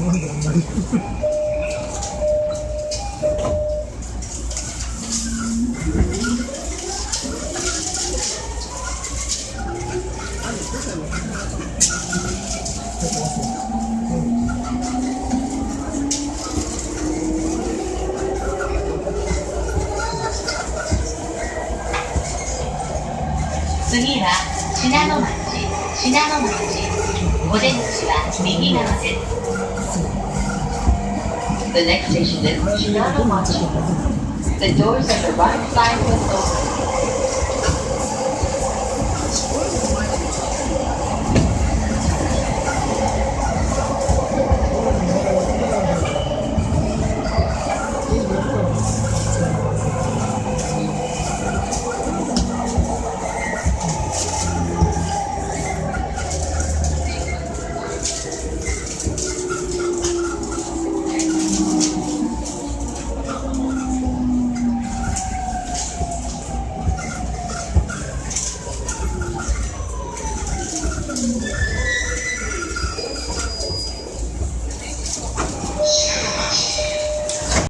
なんであんなに次は信濃町。お出口は右側です。The next station is Shinano-machi. The doors on the right side will open.